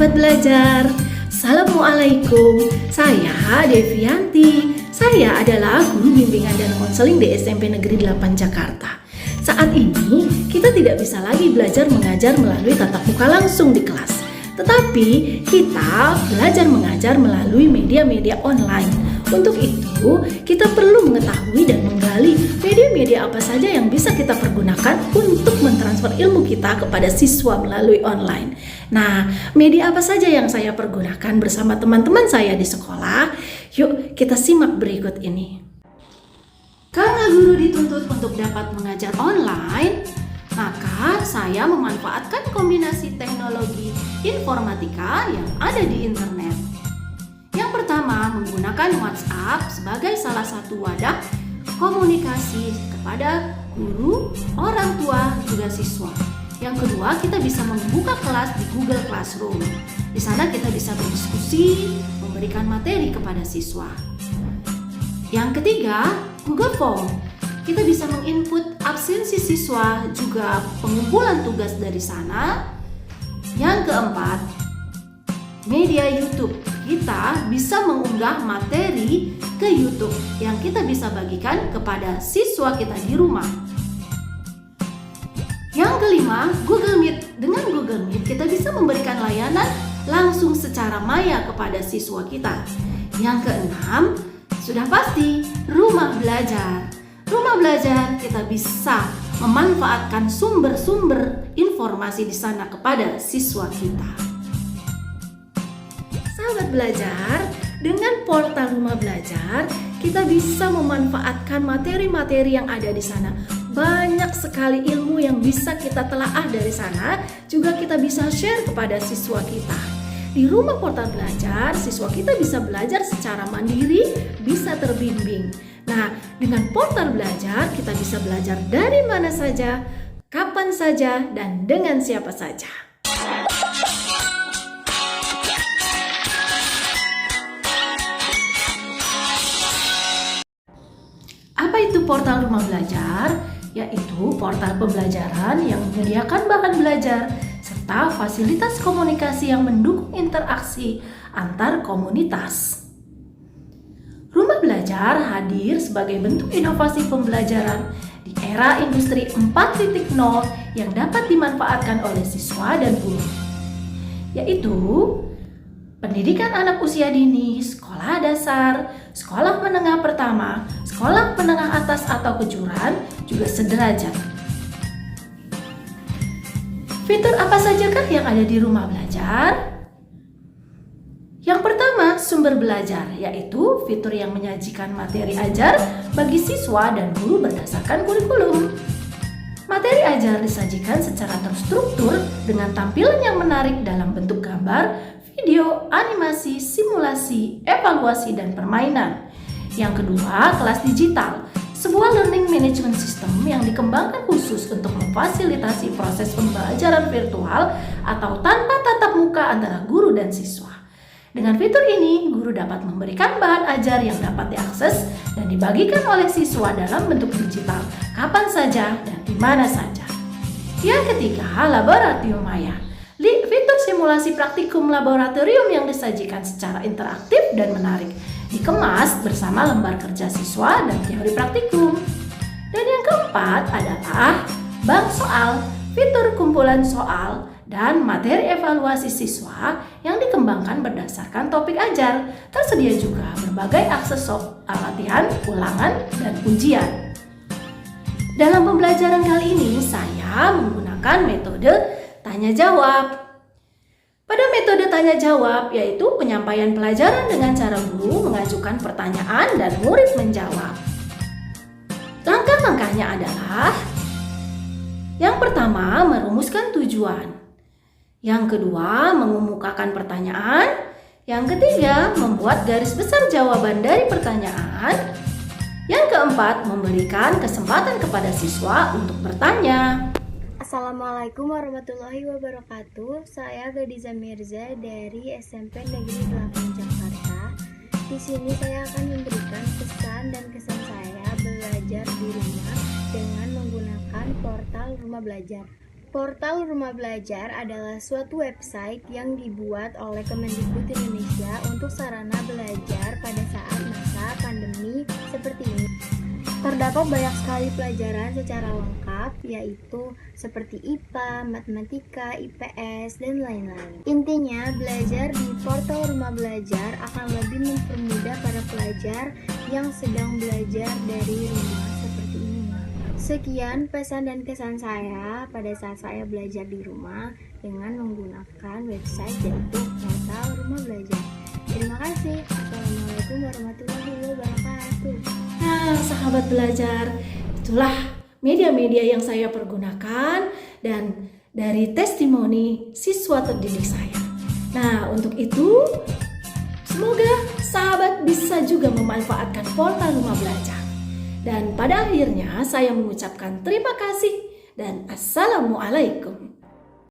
Sahabat belajar, Assalamualaikum. Saya Devianti. Saya adalah guru bimbingan dan konseling di SMP Negeri 8 Jakarta. Saat ini kita tidak bisa lagi belajar mengajar melalui tatap muka langsung di kelas, tetapi kita belajar mengajar melalui media-media online. Untuk itu, kita perlu mengetahui dan menggali media-media apa saja yang bisa kita pergunakan untuk mentransfer ilmu kita kepada siswa melalui online. Nah, media apa saja yang saya pergunakan bersama teman-teman saya di sekolah? Yuk, kita simak berikut ini. Karena guru dituntut untuk dapat mengajar online, maka saya memanfaatkan kombinasi teknologi informatika yang ada di internet. Yang pertama, menggunakan WhatsApp sebagai salah satu wadah komunikasi kepada guru, orang tua, juga siswa. Yang kedua, kita bisa membuka kelas di Google Classroom. Di sana kita bisa berdiskusi, memberikan materi kepada siswa. Yang ketiga, Google Form. Kita bisa menginput absensi siswa, juga pengumpulan tugas dari sana. Yang keempat, media YouTube. Kita bisa mengunggah materi ke YouTube yang kita bisa bagikan kepada siswa kita di rumah. Yang kelima, Google Meet. Dengan Google Meet kita bisa memberikan layanan langsung secara maya kepada siswa kita. Yang keenam, sudah pasti rumah belajar. Rumah belajar kita bisa memanfaatkan sumber-sumber informasi di sana kepada siswa kita. Sahabat belajar, dengan portal rumah belajar kita bisa memanfaatkan materi-materi yang ada di sana. Banyak sekali ilmu yang bisa kita telaah dari sana, juga kita bisa share kepada siswa kita. Di rumah portal belajar, siswa kita bisa belajar secara mandiri, bisa terbimbing. Nah, dengan portal belajar kita bisa belajar dari mana saja, kapan saja, dan dengan siapa saja. Apa itu portal rumah belajar? Yaitu portal pembelajaran yang menyediakan bahan belajar serta fasilitas komunikasi yang mendukung interaksi antar komunitas. Rumah belajar hadir sebagai bentuk inovasi pembelajaran di era industri 4.0 yang dapat dimanfaatkan oleh siswa dan guru, yaitu pendidikan anak usia dini, sekolah dasar, sekolah menengah pertama, sekolah menengah atas atau kejuruan, juga sederajat. Fitur apa sajakah yang ada di rumah belajar? Yang pertama, sumber belajar, yaitu fitur yang menyajikan materi ajar bagi siswa dan guru berdasarkan kurikulum. Materi ajar disajikan secara terstruktur dengan tampilan yang menarik dalam bentuk gambar, video, animasi, simulasi, evaluasi, dan permainan. Yang kedua, kelas digital, sebuah learning management system yang dikembangkan khusus untuk memfasilitasi proses pembelajaran virtual atau tanpa tatap muka antara guru dan siswa. Dengan fitur ini, guru dapat memberikan bahan ajar yang dapat diakses dan dibagikan oleh siswa dalam bentuk digital kapan saja dan di mana saja. Yang ketiga, laboratorium maya. Fitur simulasi praktikum laboratorium yang disajikan secara interaktif dan menarik, dikemas bersama lembar kerja siswa dan teori praktikum. Dan yang keempat adalah bank soal, fitur kumpulan soal dan materi evaluasi siswa yang dikembangkan berdasarkan topik ajar. Tersedia juga berbagai akses soal latihan, ulangan, dan ujian. Dalam pembelajaran kali ini saya menggunakan metode tanya-jawab. Pada metode tanya-jawab, yaitu penyampaian pelajaran dengan cara guru mengajukan pertanyaan dan murid menjawab. Langkah-langkahnya adalah: yang pertama, merumuskan tujuan. Yang kedua, mengemukakan pertanyaan. Yang ketiga, membuat garis besar jawaban dari pertanyaan. Yang keempat, memberikan kesempatan kepada siswa untuk bertanya. Assalamualaikum warahmatullahi wabarakatuh. Saya Gadiza Mirza dari SMP Negeri 8 Jakarta. Di sini saya akan memberikan pesan dan kesan saya belajar di rumah dengan menggunakan portal rumah belajar. Portal Rumah Belajar adalah suatu website yang dibuat oleh Kemendikbud Indonesia untuk sarana belajar pada saat masa pandemi seperti ini. Terdapat banyak sekali pelajaran secara lengkap, yaitu seperti IPA, Matematika, IPS, dan lain-lain. Intinya, belajar di portal Rumah Belajar akan lebih mempermudah para pelajar yang sedang belajar dari rumah seperti ini. Sekian pesan dan kesan saya pada saat saya belajar di rumah dengan menggunakan website yaitu portal Rumah Belajar. Terima kasih. Assalamualaikum warahmatullahi wabarakatuh. Nah, sahabat belajar, itulah media-media yang saya pergunakan dan dari testimoni siswa terdidik saya. Nah, untuk itu, semoga sahabat bisa juga memanfaatkan portal Rumah Belajar. Dan pada akhirnya saya mengucapkan terima kasih dan assalamualaikum.